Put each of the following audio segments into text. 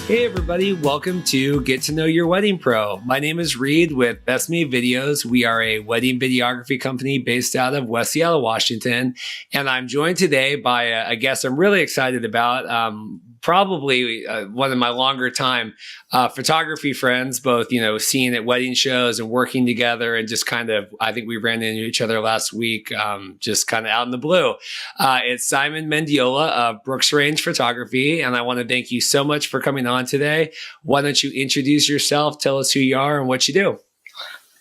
Hey everybody, welcome to Get to Know Your Wedding Pro. My name is Reed with Best Me Videos. We are a wedding videography company based out of West Seattle, Washington. And I'm joined today by a guest I'm really excited about. Probably one of my longer time photography friends, both, seeing at wedding shows and working together and just kind of, I think we ran into each other last week, just kind of out in the blue. It's Simon Mendiola of Brooks Range Photography. And I want to thank you so much for coming on today. Why don't you introduce yourself, tell us who you are and what you do.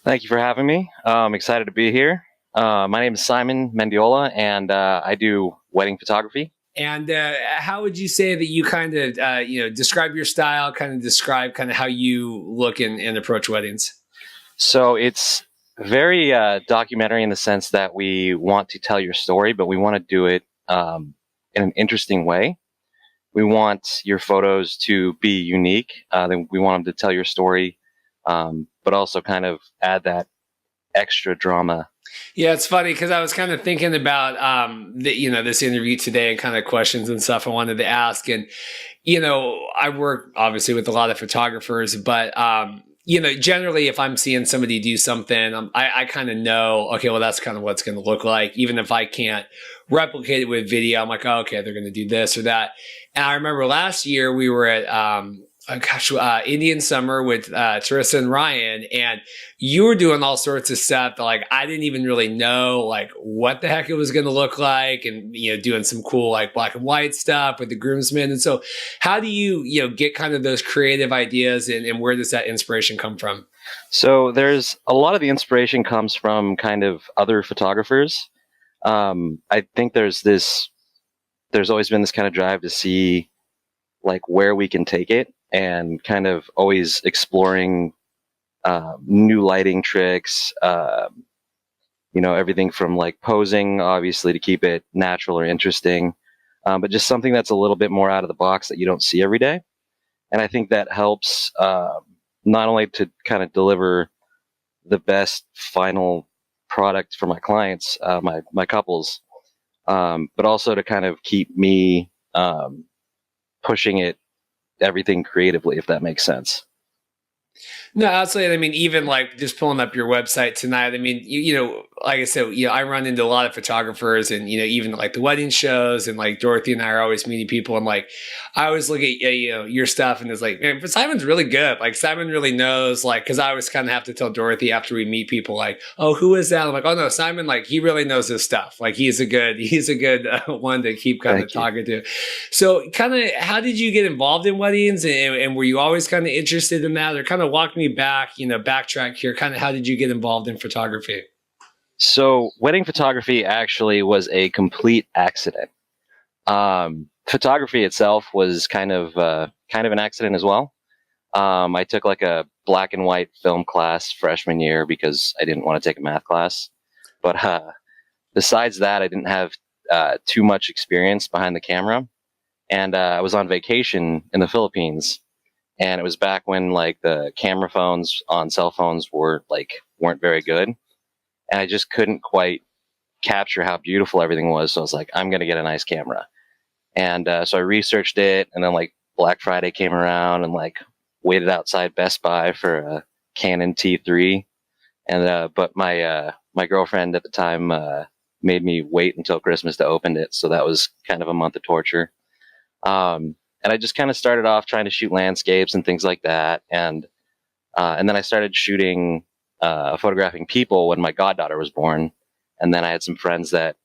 Thank you for having me. I'm excited to be here. My name is Simon Mendiola, and I do wedding photography. And how would you say that you kind of, describe your style, kind of describe kind of how you look and approach weddings? So it's very documentary in the sense that we want to tell your story, but we want to do it in an interesting way. We want your photos to be unique. Then we want them to tell your story, but also kind of add that extra drama. Yeah, it's funny because I was kind of thinking about this interview today and kind of questions and stuff I wanted to ask. And, I work obviously with a lot of photographers, but generally if I'm seeing somebody do something, I kind of know, okay, well, that's kind of what it's going to look like. Even if I can't replicate it with video, I'm like, oh, okay, they're going to do this or that. And I remember last year we were at, Indian Summer with Teresa and Ryan, and you were doing all sorts of stuff that I didn't even really know what the heck it was going to look like, and doing some cool black and white stuff with the groomsmen. And so, how do you get kind of those creative ideas, and where does that inspiration come from? So there's a lot of the inspiration comes from kind of other photographers. I think there's always been this kind of drive to see where we can take it, and kind of always exploring new lighting tricks, everything from posing, obviously, to keep it natural or interesting, but just something that's a little bit more out of the box that you don't see every day. And I think that helps not only to kind of deliver the best final product for my clients, my couples, but also to kind of keep me pushing everything creatively, if that makes sense. No, absolutely. I mean, even just pulling up your website tonight, I mean, like I said, I run into a lot of photographers, and, even the wedding shows, and Dorothy and I are always meeting people. And I always look at, your stuff, and it's man, but Simon's really good. Simon really knows, cause I always kind of have to tell Dorothy after we meet people, oh, who is that? I'm like, oh no, Simon, he really knows his stuff. He's a good one to keep kind of talking to. So kind of, how did you get involved in weddings, and were you always kind of interested in that, or kind of walk me back, backtrack here, kind of how did you get involved in photography? So wedding photography actually was a complete accident. Photography itself was kind of an accident as well. I took a black and white film class freshman year because I didn't want to take a math class. But besides that, I didn't have too much experience behind the camera. And I was on vacation in the Philippines. And it was back when the camera phones on cell phones weren't very good. And I just couldn't quite capture how beautiful everything was. So I was like, I'm going to get a nice camera. And so I researched it, and then Black Friday came around, and waited outside Best Buy for a Canon T3. And but my girlfriend at the time made me wait until Christmas to open it. So that was kind of a month of torture. And I just kind of started off trying to shoot landscapes and things like that. And then I started photographing people when my goddaughter was born. And then I had some friends that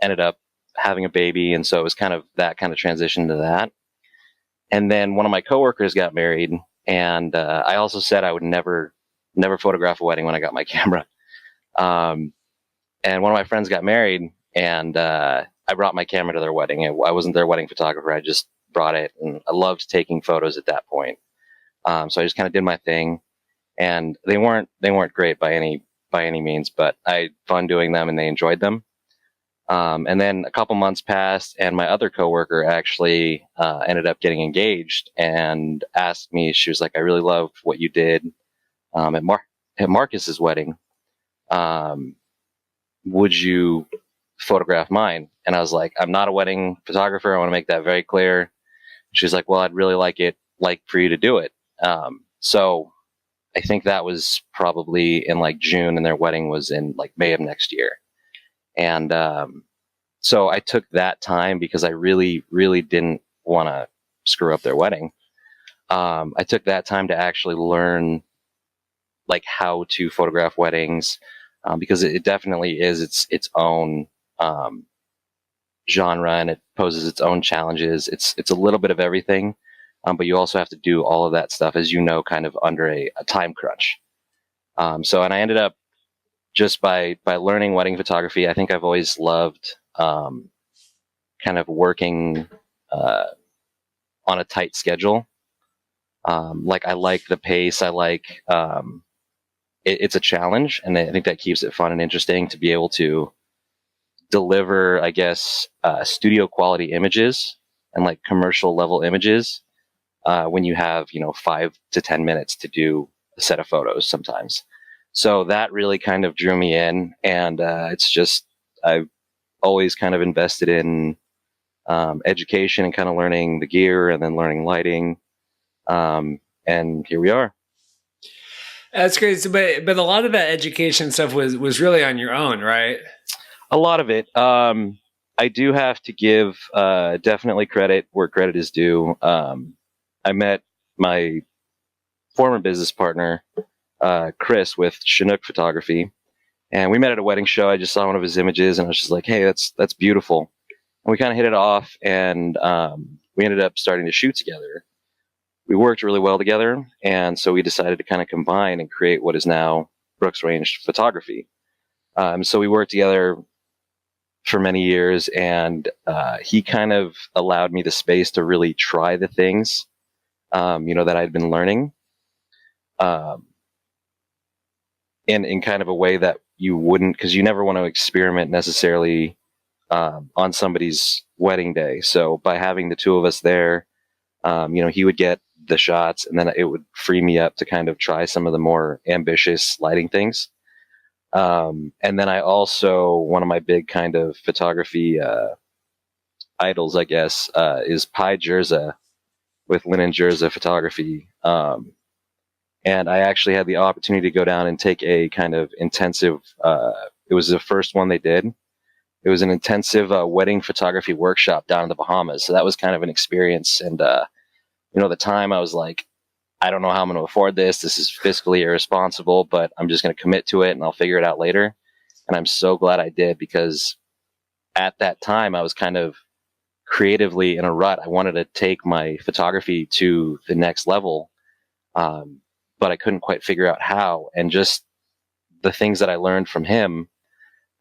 ended up having a baby. And so it was kind of that kind of transition to that. And then one of my coworkers got married. And I also said I would never photograph a wedding when I got my camera. And one of my friends got married, and I brought my camera to their wedding. I wasn't their wedding photographer. I just brought it, and I loved taking photos at that point. So I just kind of did my thing, and they weren't great by any means, but I had fun doing them, and they enjoyed them. And then a couple months passed, and my other coworker actually ended up getting engaged and asked me. She was like, "I really loved what you did at Marcus's wedding. Would you photograph mine?" And I was like, "I'm not a wedding photographer. I want to make that very clear." she's like, well, I'd really like for you to do it. So I think that was probably in like June, and their wedding was in like May of next year. And so I took that time because I really, really didn't want to screw up their wedding. I took that time to actually learn like how to photograph weddings, because it definitely is its own genre, and it poses its own challenges. It's a little bit of everything, but you also have to do all of that stuff, as you know, kind of under a time crunch. And I ended up just by learning wedding photography. I think I've always loved kind of working on a tight schedule. Like I like the pace. I like it's a challenge, and I think that keeps it fun and interesting to be able to deliver, I guess, studio quality images and like commercial level images when you have 5 to 10 minutes to do a set of photos sometimes. So that really kind of drew me in, and it's just I've always kind of invested in education and kind of learning the gear and then learning lighting, and here we are. That's great. So, but a lot of that education stuff was really on your own, right? A lot of it. I do have to give definitely credit where credit is due. I met my former business partner, Chris, with Chinook Photography, and we met at a wedding show. I just saw one of his images, and I was just like, "Hey, that's beautiful." And we kind of hit it off, and we ended up starting to shoot together. We worked really well together, and so we decided to kind of combine and create what is now Brooks Range Photography. So we worked together for many years, and he kind of allowed me the space to really try the things, that I'd been learning, in kind of a way that you wouldn't, because you never want to experiment necessarily on somebody's wedding day. So by having the two of us there, he would get the shots, and then it would free me up to kind of try some of the more ambitious lighting things. And then I also, one of my big kind of photography idols, I guess, is Pi Jerza with Linen Jerza Photography. And I actually had the opportunity to go down and take a kind of intensive, it was the first one they did. It was an intensive wedding photography workshop down in the Bahamas. So that was kind of an experience. And, the time I was like, I don't know how I'm going to afford this. This is fiscally irresponsible, but I'm just going to commit to it and I'll figure it out later. And I'm so glad I did, because at that time I was kind of creatively in a rut. I wanted to take my photography to the next level, but I couldn't quite figure out how. And just the things that I learned from him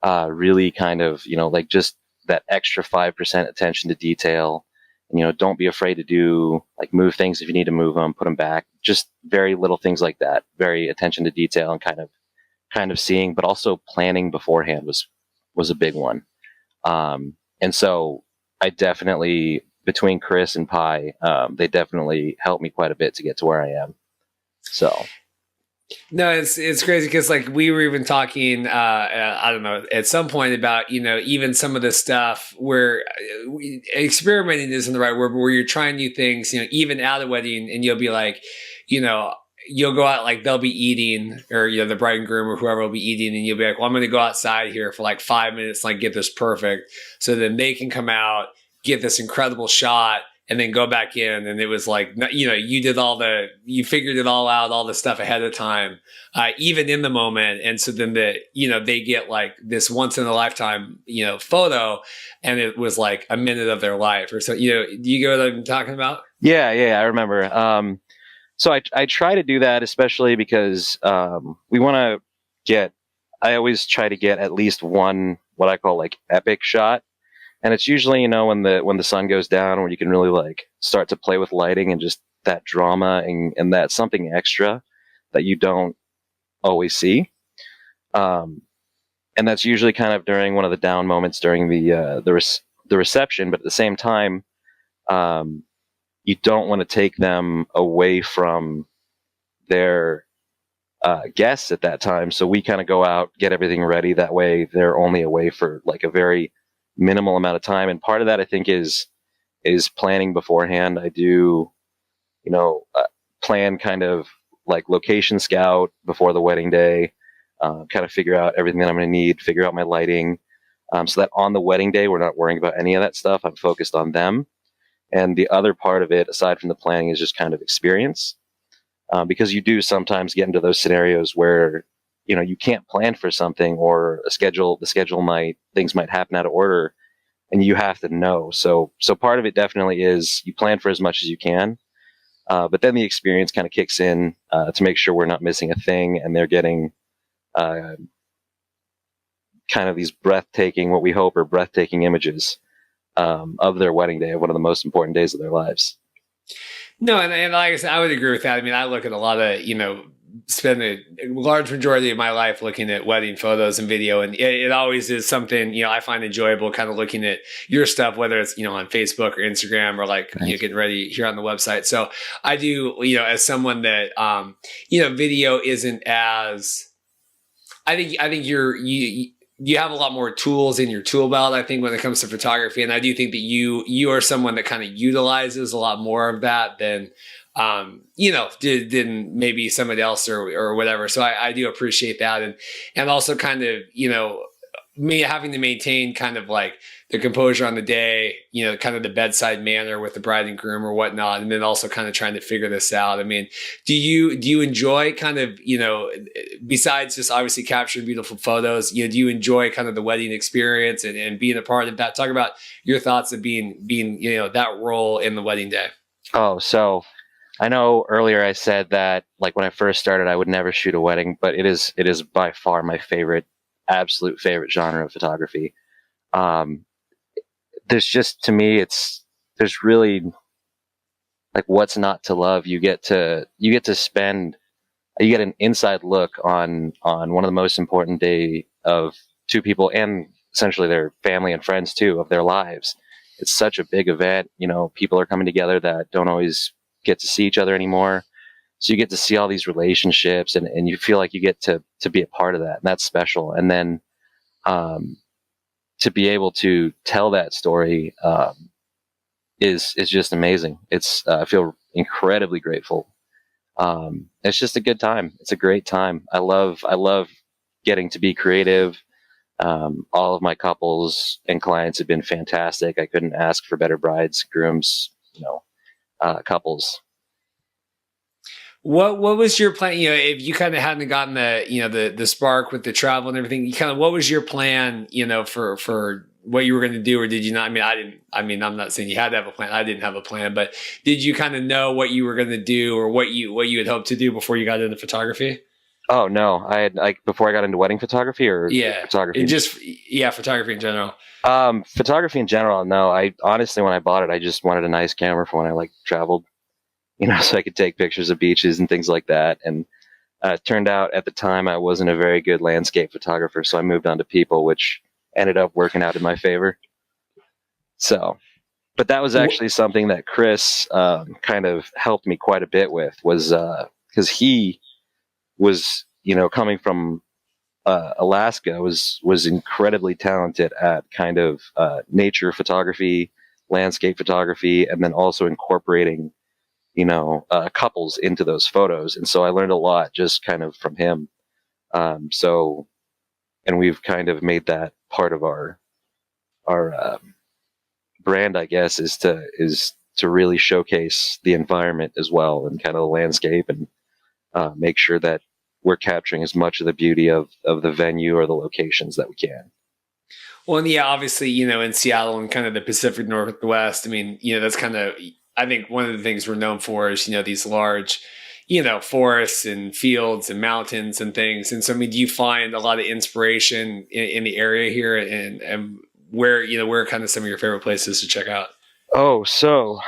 really kind of, like just that extra 5% attention to detail. Don't be afraid to do, like, move things if you need to move them, put them back. Just very little things like that. Very attention to detail, and kind of seeing, but also planning beforehand was a big one. And so I definitely, between Chris and Pi, they definitely helped me quite a bit to get to where I am. So. No, it's crazy because like we were even talking, I don't know, at some point about even some of the stuff where experimenting isn't the right word, but where you're trying new things, even at a wedding, and you'll be like, you'll go out, like they'll be eating, or the bride and groom or whoever will be eating, and you'll be like, well, I'm going to go outside here for like 5 minutes, like get this perfect, so then they can come out, get this incredible shot, and then go back in. And it was like, you figured it all out, all the stuff ahead of time, even in the moment. And so then they get like this once in a lifetime, photo, and it was like a minute of their life or so. Do you get what I'm talking about? Yeah, I remember. So I try to do that, especially because we want to I always try to get at least one, what I call like epic shot. And it's usually, when the sun goes down, where you can really like start to play with lighting and just that drama and that something extra that you don't always see. And that's usually kind of during one of the down moments during the reception. But at the same time, you don't want to take them away from their guests at that time. So we kind of go out, get everything ready. That way they're only away for like a very minimal amount of time. And part of that, I think, is is planning beforehand. I do, plan kind of like location scout before the wedding day, kind of figure out everything that I'm going to need, figure out my lighting, so that on the wedding day, we're not worrying about any of that stuff. I'm focused on them. And the other part of it, aside from the planning, is just kind of experience. Because you do sometimes get into those scenarios where, you can't plan for something, or things might happen out of order, and you have to know. So part of it definitely is you plan for as much as you can. But then the experience kind of kicks in, to make sure we're not missing a thing, and they're getting, kind of these what we hope are breathtaking images, of their wedding day, of one of the most important days of their lives. No, and like I said, I would agree with that. I mean, I look at a lot of, spend a large majority of my life looking at wedding photos and video, and it always is something, I find enjoyable, kind of looking at your stuff, whether it's, on Facebook or Instagram, or like, getting ready here on the website. So I do, as someone that, video isn't as, I think you have a lot more tools in your tool belt, I think, when it comes to photography. And I do think that you are someone that kind of utilizes a lot more of that than, did maybe somebody else or whatever. So I do appreciate that. And also kind of, me having to maintain kind of like the composure on the day, kind of the bedside manner with the bride and groom or whatnot. And then also kind of trying to figure this out. I mean, do you enjoy kind of, besides just obviously capturing beautiful photos, do you enjoy kind of the wedding experience and being a part of that? Talk about your thoughts of being, that role in the wedding day. Oh, so I know earlier I said that, like, when I first started, I would never shoot a wedding, but it is by far my absolute favorite genre of photography. There's just, to me, there's really, like, what's not to love. You get an inside look on one of the most important day of two people, and essentially their family and friends too, of their lives. It's such a big event. People are coming together that don't always get to see each other anymore. So you get to see all these relationships, and you feel like you get to be a part of that, and that's special. And then, to be able to tell that story, is just amazing. I feel incredibly grateful. It's just a good time. It's a great time. I love getting to be creative. All of my couples and clients have been fantastic. I couldn't ask for better brides, grooms, couples. What was your plan? If you kind of hadn't gotten the spark with the travel and everything, what was your plan, for what you were going to do, or did you not? I'm not saying you had to have a plan. I didn't have a plan, but did you kind of know what you were going to do, or what you had hoped to do before you got into photography? Oh no, I had, like, before I got into wedding photography, or photography. Photography in general. Photography in general. No, I honestly, when I bought it, I just wanted a nice camera for when I traveled, so I could take pictures of beaches and things like that. And it turned out at the time I wasn't a very good landscape photographer, so I moved on to people, which ended up working out in my favor. So, but that was actually something that Chris kind of helped me quite a bit with, was because he was, coming from Alaska, was incredibly talented at kind of nature photography, landscape photography, and then also incorporating couples into those photos. And so I learned a lot just kind of from him. And we've kind of made that part of our brand, I guess, is to really showcase the environment as well, and kind of the landscape, and make sure that we're capturing as much of the beauty of the venue or the locations that we can. Well, and yeah, obviously, in Seattle and kind of the Pacific Northwest, that's kind of, I think one of the things we're known for is, these large, forests and fields and mountains and things. And so, do you find a lot of inspiration in the area here, and where are kind of some of your favorite places to check out? Oh, so,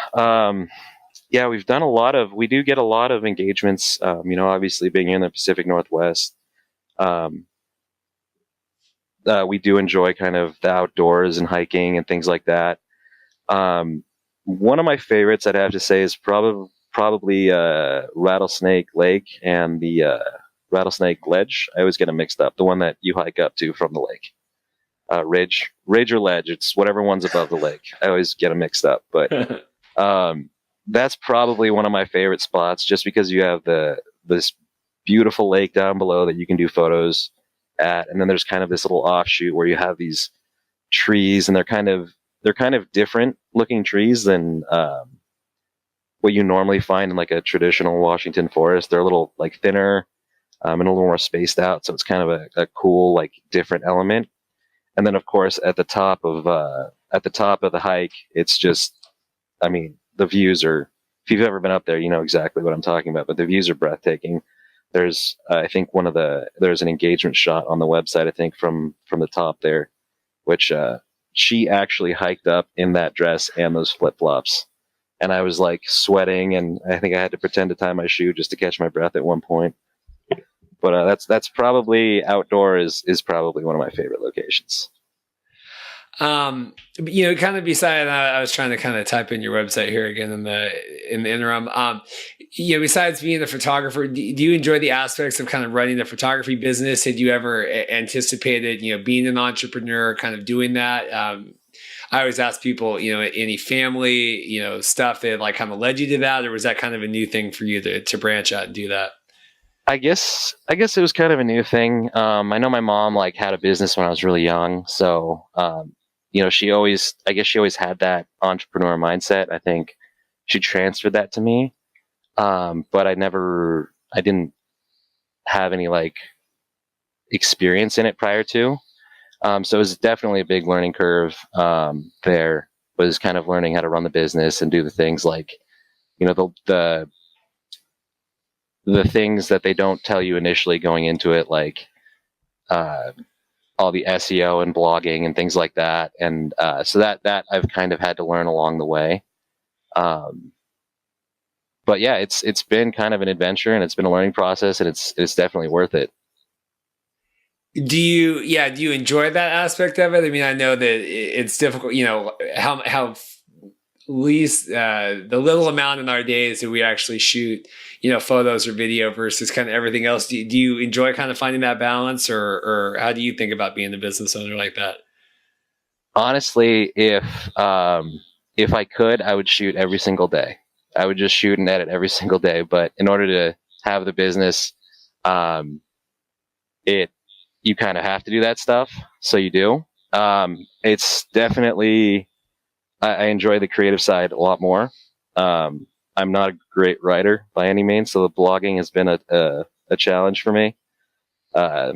yeah, we do get a lot of engagements, obviously being in the Pacific Northwest. We do enjoy kind of the outdoors and hiking and things like that. One of my favorites, I'd have to say, is probably Rattlesnake Lake and the Rattlesnake Ledge. I always get them mixed up. The one that you hike up to from the lake. ridge or ledge. It's whatever one's above the lake. I always get them mixed up, but um, that's probably one of my favorite spots, just because you have this beautiful lake down below that you can do photos at, and then there's kind of this little offshoot where you have these trees, and they're kind of different looking trees than what you normally find in like a traditional Washington forest. They're a little like thinner and a little more spaced out, so it's kind of a cool like different element. And then of course at the top of the hike, it's just, I mean, the views are. If you've ever been up there, you know exactly what I'm talking about. But the views are breathtaking. There's, I think there's an engagement shot on the website, I think from the top there, which she actually hiked up in that dress and those flip flops, and I was like sweating, and I think I had to pretend to tie my shoe just to catch my breath at one point. But that's probably outdoor is probably one of my favorite locations. Kind of beside, I was trying to kind of type in your website here again in the interim. Besides being a photographer, do you enjoy the aspects of kind of running the photography business? Had you ever anticipated, being an entrepreneur, kind of doing that? I always ask people, any family, stuff that like kind of led you to that, or was that kind of a new thing for you to branch out and do that? I guess it was kind of a new thing. I know my mom like had a business when I was really young, so I guess she always had that entrepreneur mindset. I think she transferred that to me, but I didn't have any like experience in it prior to. So it was definitely a big learning curve. There was kind of learning how to run the business and do the things like, the things that they don't tell you initially going into it, like uh, all the SEO and blogging and things like that. And so that I've kind of had to learn along the way. Um, but yeah, it's been kind of an adventure, and it's been a learning process, and it's definitely worth it. Do you enjoy that aspect of it? I mean, I know that it's difficult, how least the little amount in our days that we actually shoot, photos or video versus kind of everything else. Do you enjoy kind of finding that balance, or how do you think about being a business owner like that? Honestly, if I could, I would shoot every single day. I would just shoot and edit every single day. But in order to have the business, um, it you kind of have to do that stuff. So you do. It's definitely I enjoy the creative side a lot more. I'm not a great writer by any means, so the blogging has been a challenge for me. Uh,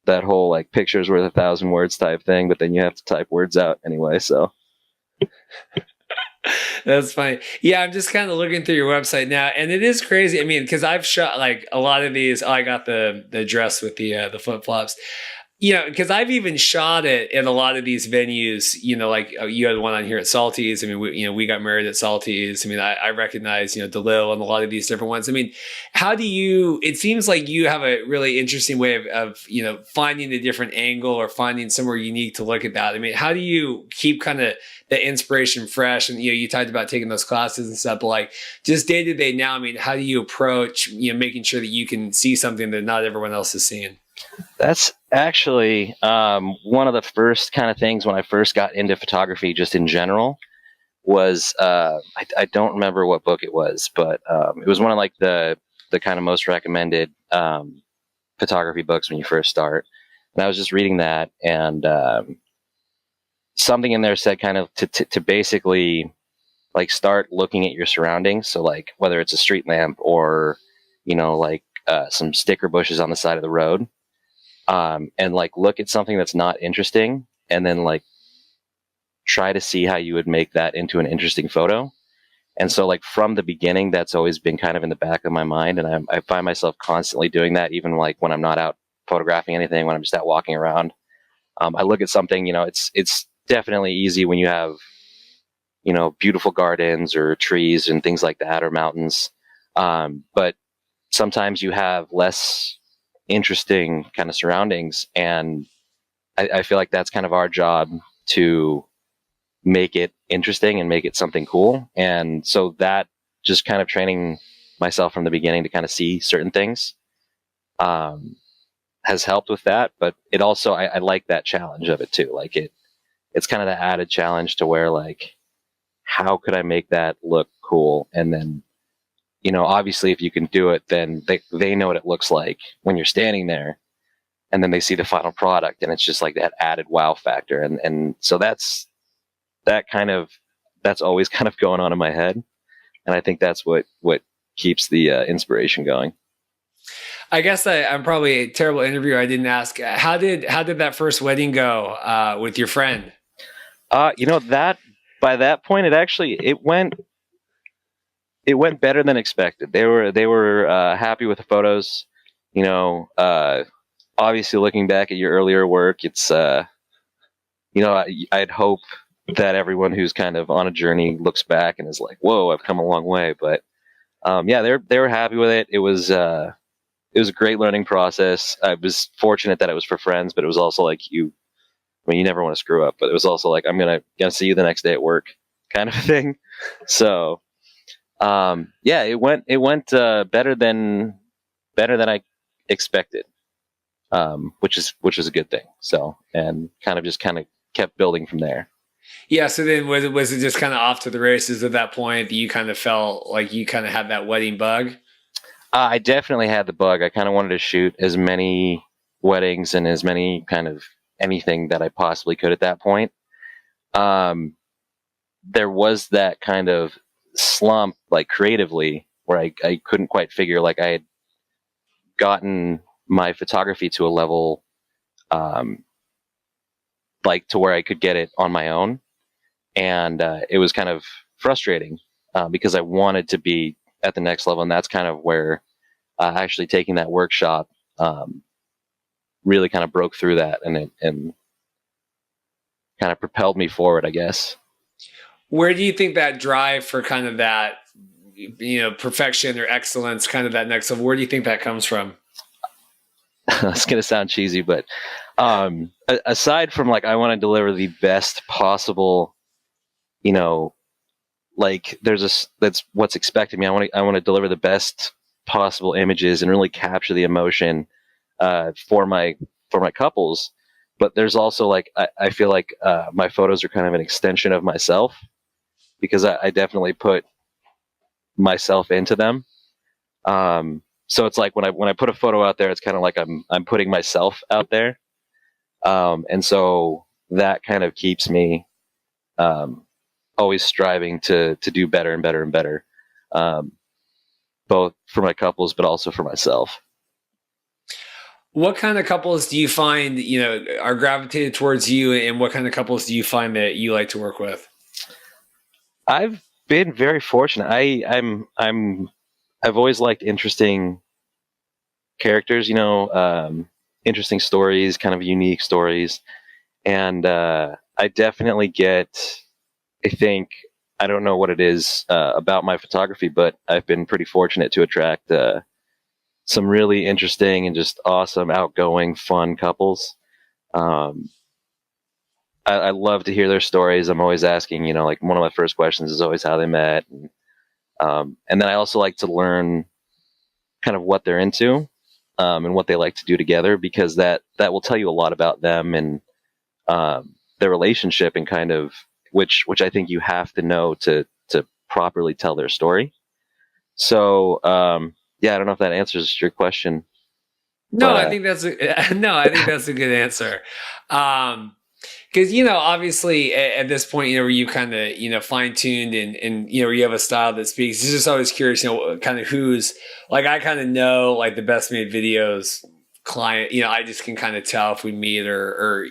that whole like pictures worth 1,000 words type thing, but then you have to type words out anyway. So That's funny. Yeah, I'm just kind of looking through your website now, and it is crazy. I mean, because I've shot like a lot of these. Oh, I got the dress with the flip flops. Because I've even shot it at a lot of these venues. Like you had one on here at Salty's. I mean, we got married at Salty's. I mean, I recognize DeLille and a lot of these different ones. I mean, how do you? It seems like you have a really interesting way of finding a different angle or finding somewhere unique to look at that. I mean, how do you keep kind of the inspiration fresh? And you talked about taking those classes and stuff, but like just day to day now. I mean, how do you approach making sure that you can see something that not everyone else is seeing? that's actually one of the first kind of things when I first got into photography, just in general, was I don't remember what book it was, but it was one of like the kind of most recommended photography books when you first start. And I was just reading that, and something in there said kind of to basically like start looking at your surroundings. So like whether it's a street lamp or like some sticker bushes on the side of the road, and like look at something that's not interesting, and then like try to see how you would make that into an interesting photo. And so like from the beginning, that's always been kind of in the back of my mind, and I find myself constantly doing that, even like when I'm not out photographing anything, when I'm just out walking around. I look at something, it's definitely easy when you have beautiful gardens or trees and things like that, or mountains, but sometimes you have less interesting kind of surroundings, and I feel like that's kind of our job to make it interesting and make it something cool. And so that just kind of training myself from the beginning to kind of see certain things, has helped with that, but it also I like that challenge of it too. Like it's kind of the added challenge to where like how could I make that look cool? And then, obviously if you can do it, then they know what it looks like when you're standing there, and then they see the final product, and it's just like that added wow factor. And so that kind of, that's always kind of going on in my head. And I think that's what keeps the inspiration going. I guess I'm probably a terrible interviewer. I didn't ask how did that first wedding go with your friend? That by that point, it went better than expected. They were happy with the photos. You know, uh, Obviously looking back at your earlier work, it's I'd hope that everyone who's kind of on a journey looks back and is like, "Whoa, I've come a long way." But yeah, they were happy with it. It was a great learning process. I was fortunate that it was for friends, but it was also like you never want to screw up, but it was also like, I'm gonna see you the next day at work, kind of thing. So, yeah, it went better than I expected, which is a good thing. So, and kind of kept building from there. Yeah. So then was it just kind of off to the races at that point that you kind of felt like you kind of had that wedding bug? I definitely had the bug. I kind of wanted to shoot as many weddings and as many kind of anything that I possibly could at that point. Um, there was that kind of slump, like creatively, where I couldn't quite figure, like I had gotten my photography to a level, um, like to where I could get it on my own. And it was kind of frustrating because I wanted to be at the next level. And that's kind of where actually taking that workshop really kind of broke through that, and kind of propelled me forward, I guess. Where do you think that drive for kind of that, perfection or excellence, kind of that next level, where do you think that comes from? It's going to sound cheesy, but aside from like, I want to deliver the best possible, you know, like that's what's expected of me. I want to deliver the best possible images and really capture the emotion for my couples. But there's also like, I feel like my photos are kind of an extension of myself, because I definitely put myself into them. So it's like when I put a photo out there, it's kind of like I'm putting myself out there, and so that kind of keeps me um, always striving to do better and better and better, um, both for my couples but also for myself. What kind of couples do you find, are gravitated towards you, and what kind of couples do you find that you like to work with? I've been very fortunate. I've always liked interesting characters, interesting stories, kind of unique stories, and I definitely get. I think I don't know what it is about my photography, but I've been pretty fortunate to attract some really interesting and just awesome, outgoing, fun couples. Um, I love to hear their stories. I'm always asking, like one of my first questions is always how they met, and then I also like to learn kind of what they're into, and what they like to do together, because that will tell you a lot about them and their relationship, and kind of which I think you have to know to properly tell their story. So yeah, I don't know if that answers your question, No, but I think that's a no, I think that's a good answer. Because obviously at this point, where you kind of fine tuned, and where you have a style that speaks. It's just always curious, kind of who's like, I kind of know like the best made videos client. I just can kind of tell if we meet, or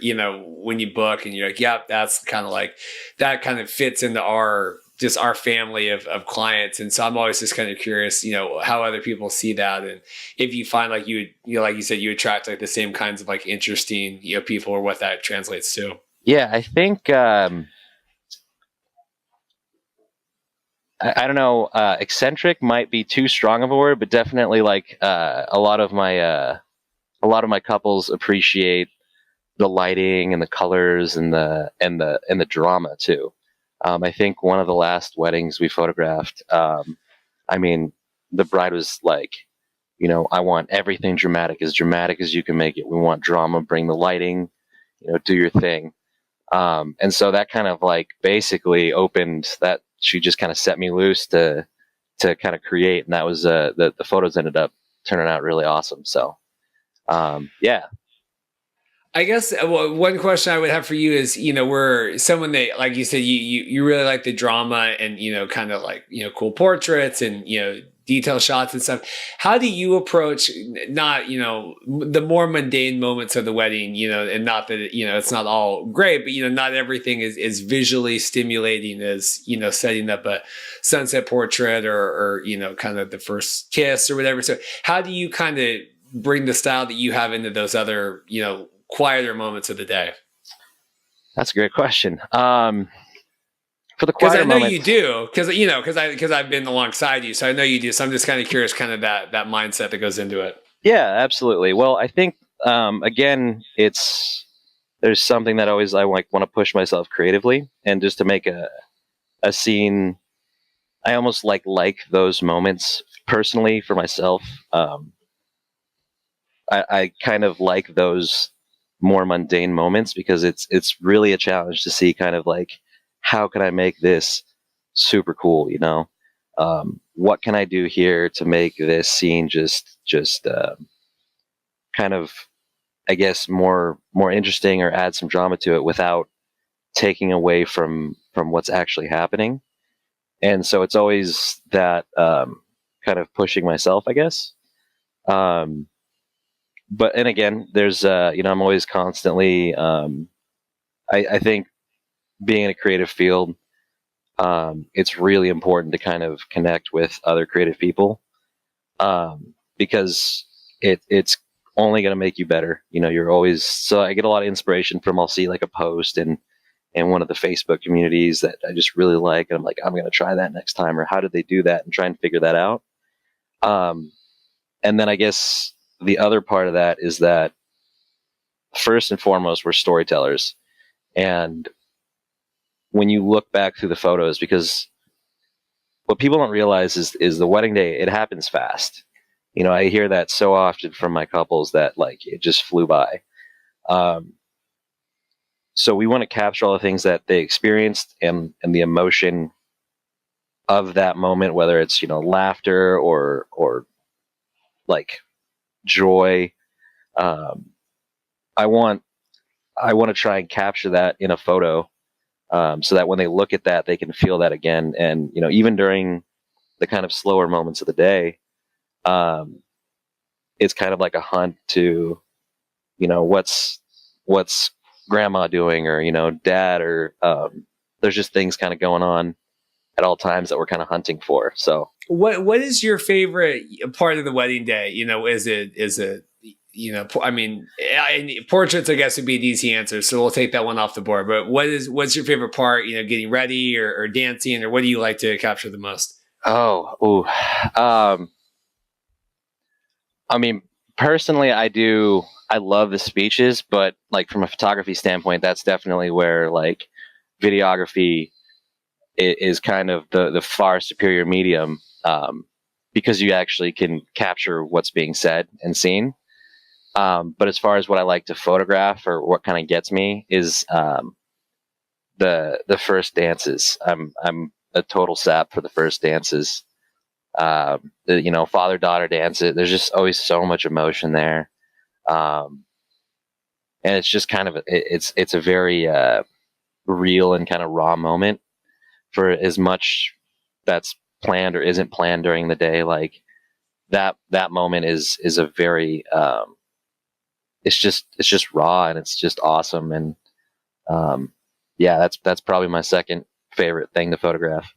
when you book and you're like, yep, that's kind of like that kind of fits into our family of clients. And so I'm always just kind of curious, how other people see that. And if you find like like you said, you attract like the same kinds of like interesting, people, or what that translates to. yeah, I think I don't know. Eccentric might be too strong of a word, but definitely like a lot of my couples appreciate the lighting and the colors and the drama too. I think one of the last weddings we photographed, I mean, the bride was like I want everything dramatic as you can make it. We want drama, bring the lighting, do your thing. And so that kind of like basically opened that. She just kind of set me loose to kind of create, and that was the photos ended up turning out really awesome. So yeah. I guess one question I would have for you is, we're someone that, like you said, you really like the drama and, kind of like, cool portraits and, detail shots and stuff. How do you approach not, the more mundane moments of the wedding, and not that, it's not all great, but, not everything is visually stimulating as, setting up a sunset portrait or, kind of the first kiss or whatever. So how do you kind of bring the style that you have into those other, quieter moments of the day? That's a great question. For the Because I quieter know you moments, do, because I've been alongside you, so I know you do. So I'm just kind of curious, kind of that mindset that goes into it. yeah, absolutely. Well, I think again, there's something that always I like want to push myself creatively, and just to make a scene. I almost like those moments personally for myself. I kind of like those more mundane moments because it's really a challenge to see kind of like how can I make this super cool, what can I do here to make this scene just kind of, I guess, more interesting or add some drama to it without taking away from what's actually happening. And so it's always that kind of pushing myself, I guess. Um, but and again, there's I'm always constantly. I think being in a creative field, it's really important to kind of connect with other creative people, because it's only going to make you better. You're always so I get a lot of inspiration from I'll see like a post and one of the Facebook communities that I just really like, and I'm like I'm going to try that next time, or how did they do that, and try and figure that out. Um, and then I guess the other part of that is that first and foremost we're storytellers, and when you look back through the photos, because what people don't realize is the wedding day, it happens fast. I hear that so often from my couples that like it just flew by. Um, so we want to capture all the things that they experienced and the emotion of that moment, whether it's laughter or like joy. Um, I want I want to try and capture that in a photo, so that when they look at that, they can feel that again. And even during the kind of slower moments of the day, um, it's kind of like a hunt to what's grandma doing, or dad, or there's just things kind of going on at all times that we're kind of hunting for. So What is your favorite part of the wedding day? Is it I mean, portraits I guess would be an easy answer, so we'll take that one off the board. But what's your favorite part? Getting ready or dancing, or what do you like to capture the most? oh ooh, um, I mean, personally, I love the speeches, but like from a photography standpoint, that's definitely where like videography is kind of the far superior medium, because you actually can capture what's being said and seen. But as far as what I like to photograph, or what kind of gets me, is the first dances. I'm a total sap for the first dances. The father daughter dance. There's just always so much emotion there, um, and it's just kind of it's a very real and kind of raw moment, for as much that's planned or isn't planned during the day. Like that moment is a very it's just raw, and it's just awesome. And um, yeah, that's probably my second favorite thing to photograph.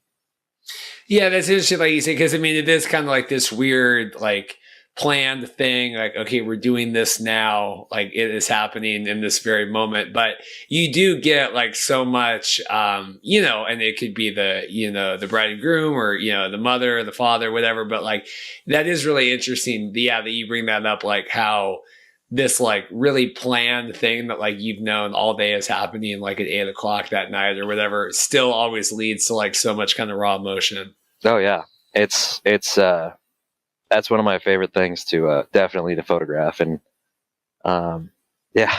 Yeah, that's interesting, like you say, because I mean, it is kind of like this weird, like planned thing. Like, okay, we're doing this now. Like, it is happening in this very moment. But you do get like so much, and it could be the bride and groom, or the mother, the father, whatever. But like, that is really interesting. Yeah, that you bring that up, like how this like really planned thing that like you've known all day is happening like at 8 o'clock that night or whatever still always leads to like so much kind of raw emotion. Oh yeah, it's that's one of my favorite things to definitely to photograph. And yeah.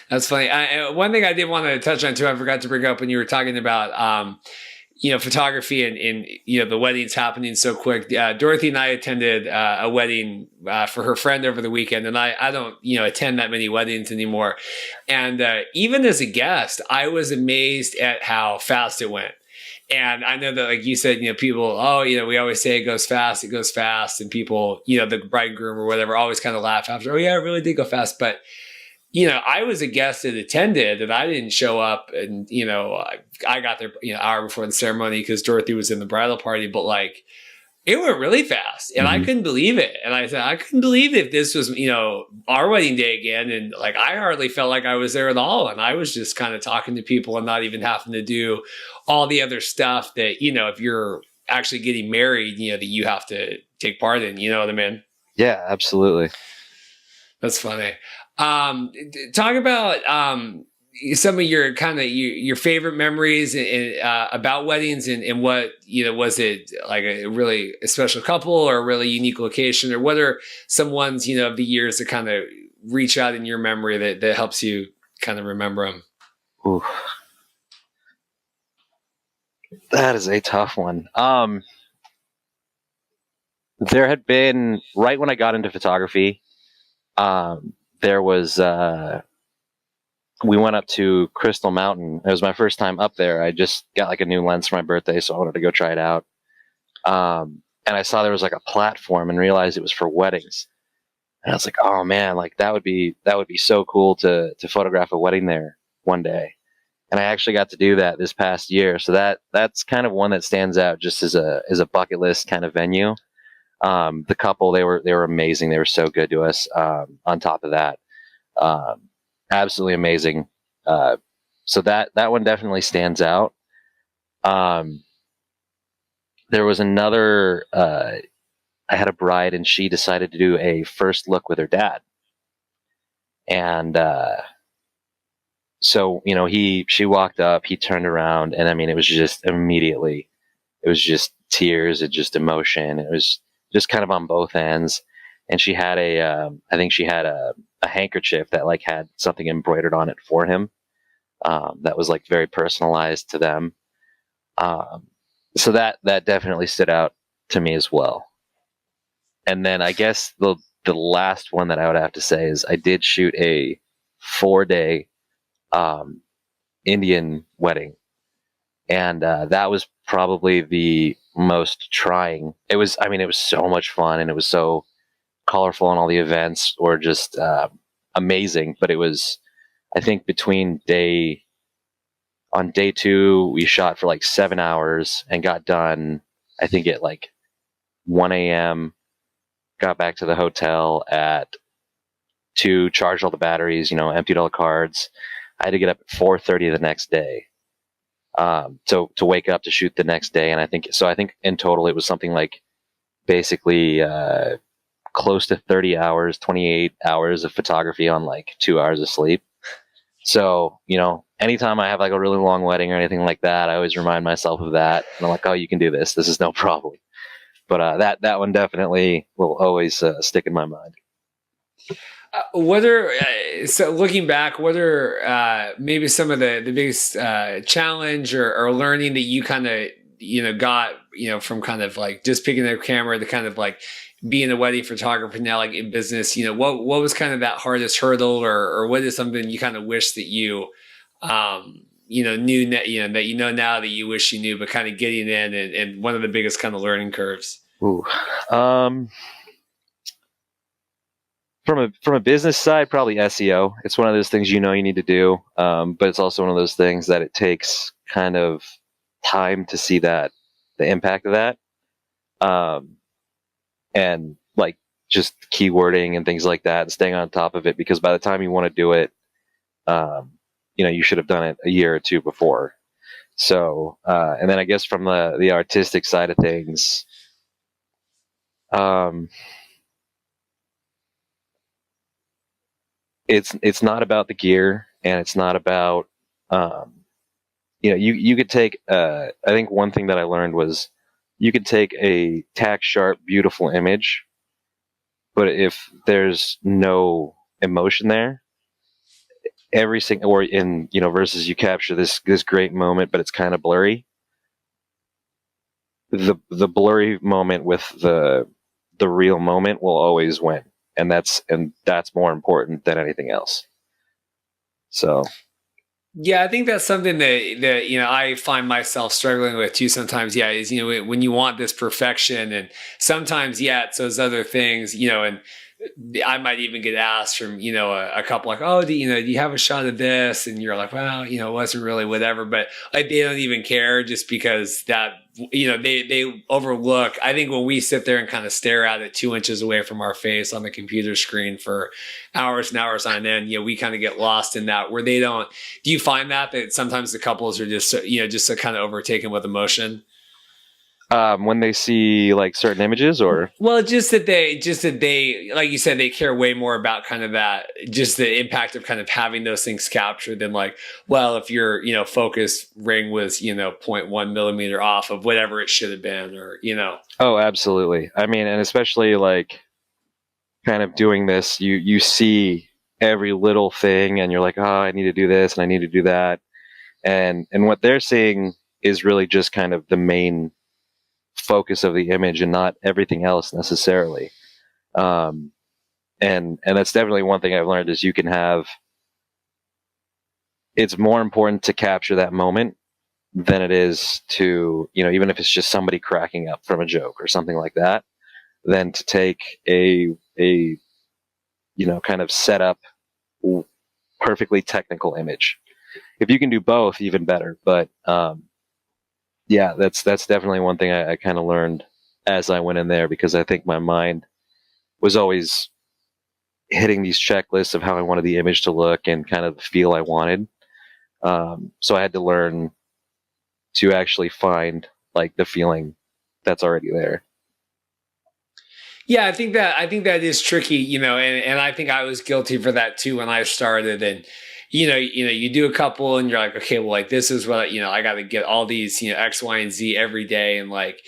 That's funny. One thing I did want to touch on too, I forgot to bring up when you were talking about, photography and the weddings happening so quick. Dorothy and I attended a wedding for her friend over the weekend, and I don't attend that many weddings anymore. And even as a guest, I was amazed at how fast it went. And I know that, like you said, people, we always say it goes fast. And people, the bride and groom or whatever, always kind of laugh after, oh, yeah, it really did go fast. But, I was a guest that attended and I didn't show up. And, I got there, hour before the ceremony because Dorothy was in the bridal party. But like, it went really fast and I couldn't believe it. And I said, I couldn't believe if this was, our wedding day again. And like, I hardly felt like I was there at all. And I was just kind of talking to people and not even having to do all the other stuff that, if you're actually getting married, that you have to take part in, you know what I mean? Yeah, absolutely. That's funny. Talk about, some of your kind of your favorite memories about weddings and what was it like a really special couple or a really unique location, or what are some ones of the years that kind of reach out in your memory that helps you kind of remember them? Ooh. That is a tough one. There had been, right when I got into photography, there was we went up to Crystal Mountain. It was my first time up there. I just got like a new lens for my birthday, so I wanted to go try it out. And I saw there was like a platform and realized it was for weddings. And I was like, oh man, like that would be so cool to photograph a wedding there one day. And I actually got to do that this past year. So that's kind of one that stands out just as a bucket list kind of venue. The couple, they were amazing. They were so good to us. On top of that, absolutely amazing. So that one definitely stands out. There was another, I had a bride and she decided to do a first look with her dad. And, so, she walked up, he turned around, and I mean, it was just immediately, it was just tears and just emotion. It was just kind of on both ends. And she had I think she had a handkerchief that like had something embroidered on it for him. That was like very personalized to them. So that definitely stood out to me as well. And then I guess the last one that I would have to say is I did shoot a 4-day Indian wedding, and that was probably the most trying. It was so much fun, and it was so colorful, and all the events were just amazing. But it was, I think, on day 2 we shot for like 7 hours and got done, I think, at like 1 a.m. Got back to the hotel at 2, charged all the batteries, emptied all the cards. I had to get up at 4:30 the next day, to wake up to shoot the next day. And I think in total it was something like basically close to 30 hours, 28 hours of photography on like 2 hours of sleep. So, anytime I have like a really long wedding or anything like that, I always remind myself of that. And I'm like, oh, you can do this. This is no problem. But that one definitely will always stick in my mind. So looking back, what are maybe some of the biggest challenge or learning that you kind of got from kind of like just picking up a camera to kind of like being a wedding photographer now, like in business? What was kind of that hardest hurdle, or what is something you kind of wish that you knew that now that you wish you knew, but kind of getting in and one of the biggest kind of learning curves? Ooh. From a business side, probably SEO. It's one of those things you need to do, but it's also one of those things that it takes kind of time to see the impact of that, and like just keywording and things like that, and staying on top of it, because by the time you want to do it, you should have done it a year or two before. So, and then I guess from the artistic side of things, it's not about the gear, and it's not about, you could take, I think one thing that I learned was you can take a tack sharp, beautiful image, but if there's no emotion there, every single, or in, versus you capture this great moment, but it's kind of blurry. The blurry moment with the real moment will always win, and that's more important than anything else. So Yeah, I think that's something that I find myself struggling with too sometimes. Yeah, is when you want this perfection, and sometimes it's those other things, and I might even get asked from a couple like, oh, do you have a shot of this? And you're like, well, it wasn't really whatever, but like they don't even care just because that they overlook. I think when we sit there and kind of stare at it 2 inches away from our face on the computer screen for hours and hours on end, we kind of get lost in that where they don't. Do you find that sometimes the couples are just just so kind of overtaken with emotion? when they see like certain images, or Well, just that they, like you said, they care way more about kind of that, just the impact of kind of having those things captured than like, well, if your, focus ring was, zero point 0.1 millimeter off of whatever it should have been, or. oh, absolutely. I mean, and especially like kind of doing this, you see every little thing, and you're like, oh, I need to do this and I need to do that, and what they're seeing is really just kind of the main focus of the image and not everything else necessarily. And that's definitely one thing I've learned is you can have. It's more important to capture that moment than it is to, even if it's just somebody cracking up from a joke or something like that, than to take a kind of set up perfectly technical image. If you can do both, even better. But yeah, that's definitely one thing I kind of learned as I went in there, because I think my mind was always hitting these checklists of how I wanted the image to look and kind of the feel I wanted. So I had to learn to actually find like the feeling that's already there. Yeah, I think that is tricky, and I think I was guilty for that too when I started. And you do a couple, and you're like, okay, well, like this is what I got to get all these, X, Y, and Z every day, and like,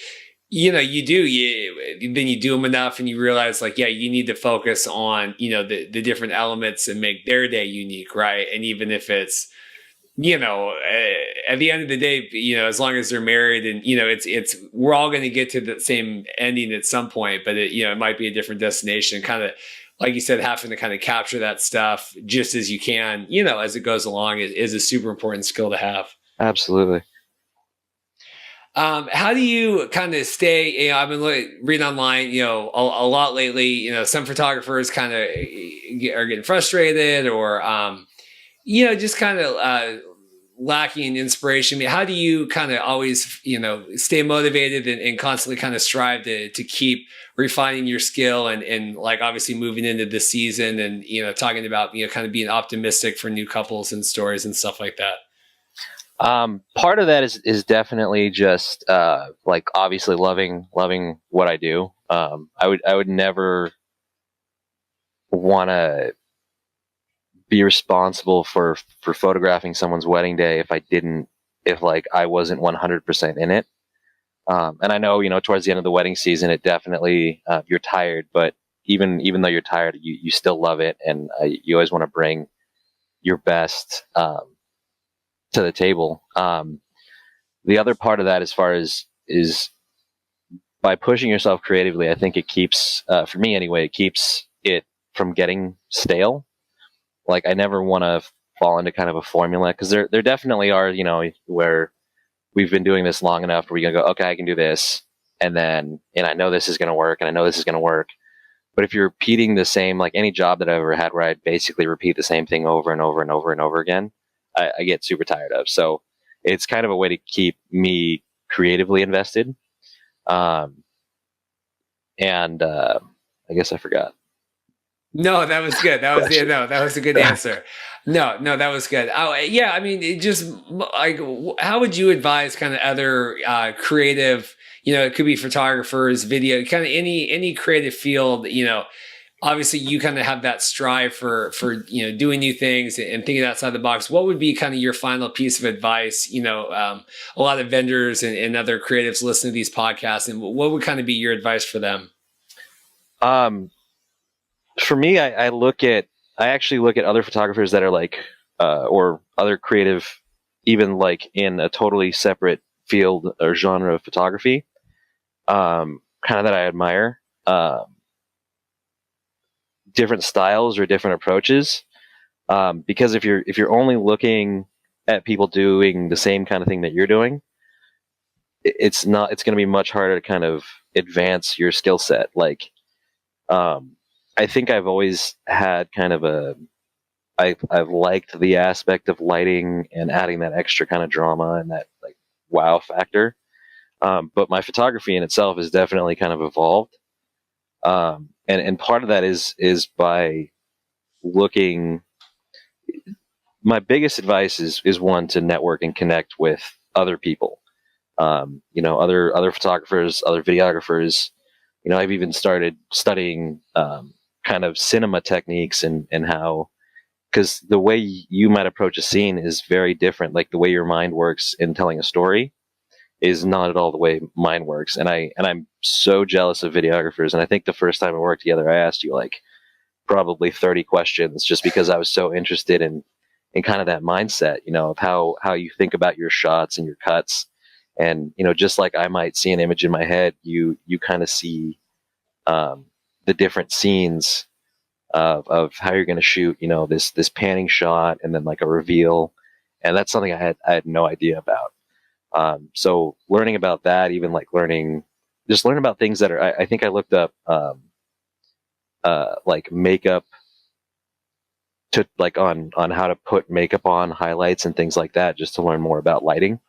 then you do them enough, and you realize like, yeah, you need to focus on the different elements and make their day unique, right? And even if it's at the end of the day, as long as they're married and, it's, we're all going to get to the same ending at some point, but it might be a different destination, kind of, like you said, having to kind of capture that stuff just as you can, as it goes along is a super important skill to have. Absolutely. How do you kind of stay, I've been reading online, a lot lately, some photographers kind of are getting frustrated or, just kind of lacking inspiration. I mean, how do you kind of always, stay motivated and constantly kind of strive to keep refining your skill and like obviously moving into the season and, talking about, kind of being optimistic for new couples and stories and stuff like that? Part of that is definitely just like obviously loving what I do. I would never want to be responsible for photographing someone's wedding day if like I wasn't 100% in it. And I know, towards the end of the wedding season, it definitely, you're tired, but even though you're tired, you still love it. And you always want to bring your best, to the table. The other part of that, as far as is by pushing yourself creatively, I think it keeps, for me anyway, it keeps it from getting stale. Like I never want to fall into kind of a formula, because there definitely are, where we've been doing this long enough where we're going to go, okay, I can do this. And I know this is going to work, and I know this is going to work. But if you're repeating the same, like any job that I've ever had where I basically repeat the same thing over and over and over and over again, I get super tired of. So it's kind of a way to keep me creatively invested. And I guess I forgot. No, that was good. That was a good answer. No, that was good. Oh, yeah. I mean, it just like, how would you advise kind of other creative, it could be photographers, video, kind of any creative field, obviously you kind of have that strive for doing new things and thinking outside the box. What would be kind of your final piece of advice? A lot of vendors and other creatives listen to these podcasts, and what would kind of be your advice for them? Um, for me, I actually look at other photographers that are like, or other creative, even like in a totally separate field or genre of photography, kind of that I admire, different styles or different approaches. Because if you're only looking at people doing the same kind of thing that you're doing, it's going to be much harder to kind of advance your skill set. Like, I think I've always had kind of I've liked the aspect of lighting and adding that extra kind of drama and that like wow factor. But my photography in itself has definitely kind of evolved. And part of that is by looking. My biggest advice is one, to network and connect with other people. Other photographers, other videographers. I've even started studying kind of cinema techniques and how, because the way you might approach a scene is very different. Like the way your mind works in telling a story is not at all the way mine works. And I'm so jealous of videographers. And I think the first time we worked together, I asked you like probably 30 questions just because I was so interested in kind of that mindset, of how you think about your shots and your cuts. And, just like I might see an image in my head, you kind of see the different scenes of how you're going to shoot, this panning shot and then like a reveal. And that's something I had no idea about. So learning about that, even like learn about things that are, I think I looked up like makeup to like on how to put makeup on, highlights and things like that, just to learn more about lighting.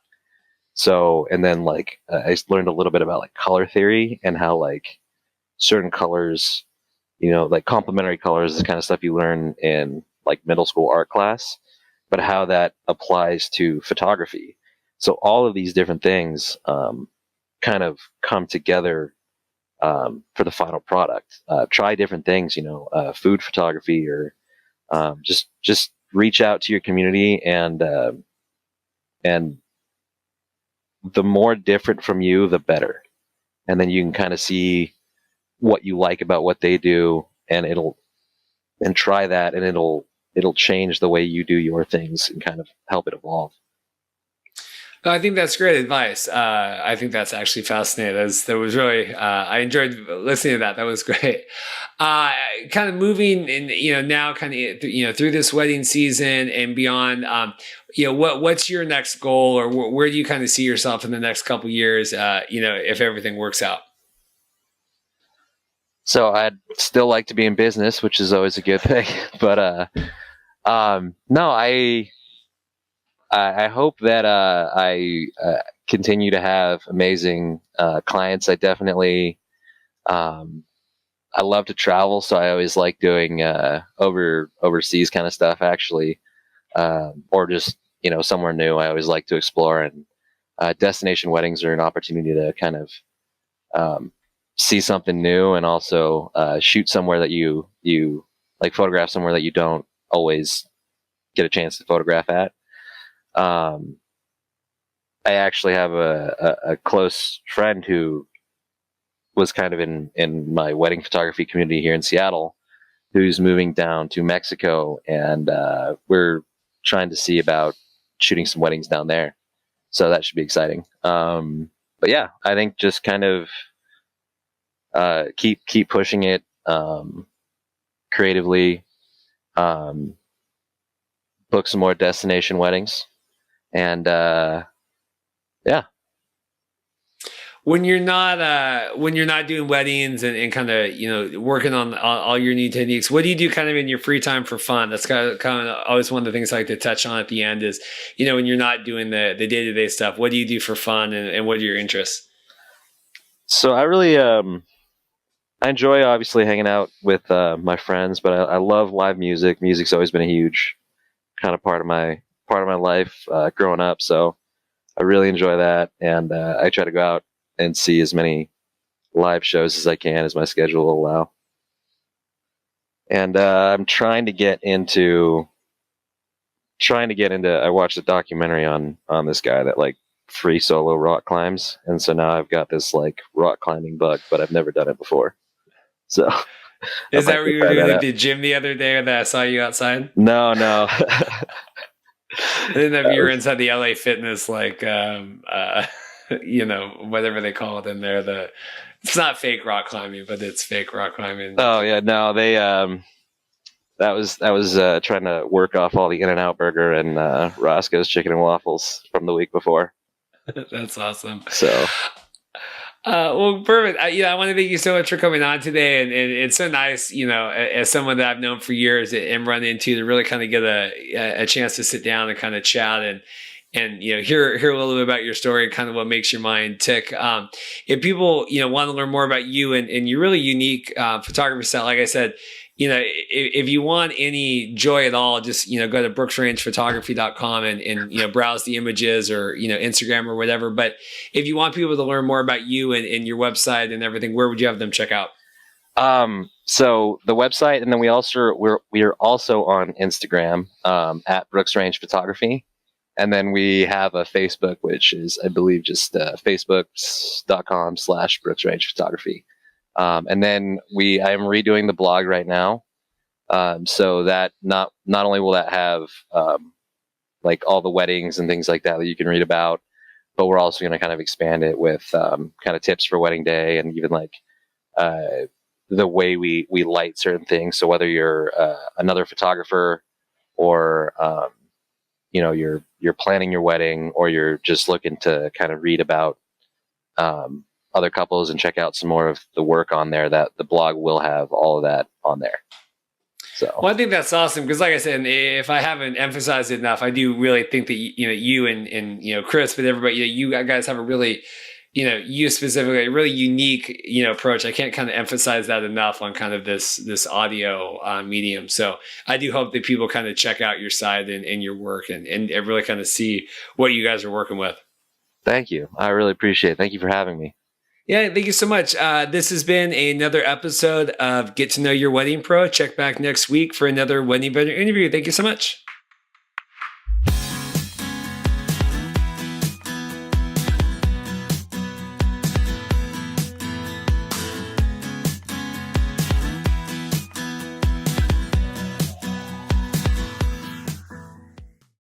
So, and then like I learned a little bit about like color theory and how like certain colors, like complementary colors is the kind of stuff you learn in like middle school art class, but how that applies to photography. So all of these different things kind of come together for the final product. Try different things, food photography, or just reach out to your community, and the more different from you, the better. And then you can kind of see what you like about what they do, and try that, and it'll change the way you do your things and kind of help it evolve. No, I think that's great advice. I think that's actually fascinating. That was really, I enjoyed listening to that. That was great. Kind of moving in, now kind of, through this wedding season and beyond, what's your next goal, or where do you kind of see yourself in the next couple years, if everything works out? So I'd still like to be in business, which is always a good thing. But no, I hope that I continue to have amazing clients. I definitely I love to travel, so I always like doing overseas kind of stuff, actually, or just somewhere new. I always like to explore, and destination weddings are an opportunity to kind of see something new, and also shoot somewhere that you like, photograph somewhere that you don't always get a chance to photograph at. I actually have a close friend who was kind of in my wedding photography community here in Seattle, who's moving down to Mexico, and we're trying to see about shooting some weddings down there. So that should be exciting. But yeah, I think just kind of keep pushing it creatively, book some more destination weddings, and yeah. When you're not doing weddings and kind of working on all your new techniques, what do you do kind of in your free time for fun? That's kind of always one of the things I like to touch on at the end is, when you're not doing the day-to-day stuff, what do you do for fun, and what are your interests? So I really I enjoy obviously hanging out with my friends, but I love live music. Music's always been a huge kind of part of my life growing up. So I really enjoy that, and I try to go out and see as many live shows as I can as my schedule will allow. And I'm trying to get into. I watched a documentary on this guy that like free solo rock climbs, and so now I've got this like rock climbing bug, but I've never done it before. So I Is that might what go you were try doing that at out. the gym the other day that I saw you outside? No, no. I didn't know if you were inside the LA Fitness, like, whatever they call it in there. It's not fake rock climbing, but it's fake rock climbing. Oh yeah, no. They that was trying to work off all the In-N-Out burger and Roscoe's chicken and waffles from the week before. That's awesome. So Well, perfect. I want to thank you so much for coming on today, and it's so nice, as someone that I've known for years and run into, to really kind of get a chance to sit down and kind of chat and hear a little bit about your story and kind of what makes your mind tick. If people want to learn more about you and your really unique photography style, like I said, if you want any joy at all, just go to brooksrangephotography.com and browse the images, or Instagram or whatever. But if you want people to learn more about you and your website and everything, where would you have them check out? So the website, and then we are also on Instagram at Brooks Range Photography. And then we have a Facebook, which is, I believe, just facebook.com/Brooks Range Photography. And then I am redoing the blog right now. So that not only will that have like all the weddings and things like that you can read about, but we're also going to kind of expand it with kind of tips for wedding day, and even like the way we light certain things. So whether you're another photographer, or you're planning your wedding, or you're just looking to kind of read about other couples and check out some more of the work on there, that the blog will have all of that on there. So, well, I think that's awesome, because, like I said, if I haven't emphasized it enough, I do really think that you and Chris, but everybody, you guys have a really, you specifically, a really unique approach. I can't kind of emphasize that enough on kind of this audio medium. So I do hope that people kind of check out your site and your work and really kind of see what you guys are working with. Thank you. I really appreciate it. Thank you for having me. Yeah, thank you so much. This has been another episode of Get to Know Your Wedding Pro. Check back next week for another wedding vendor interview. Thank you so much.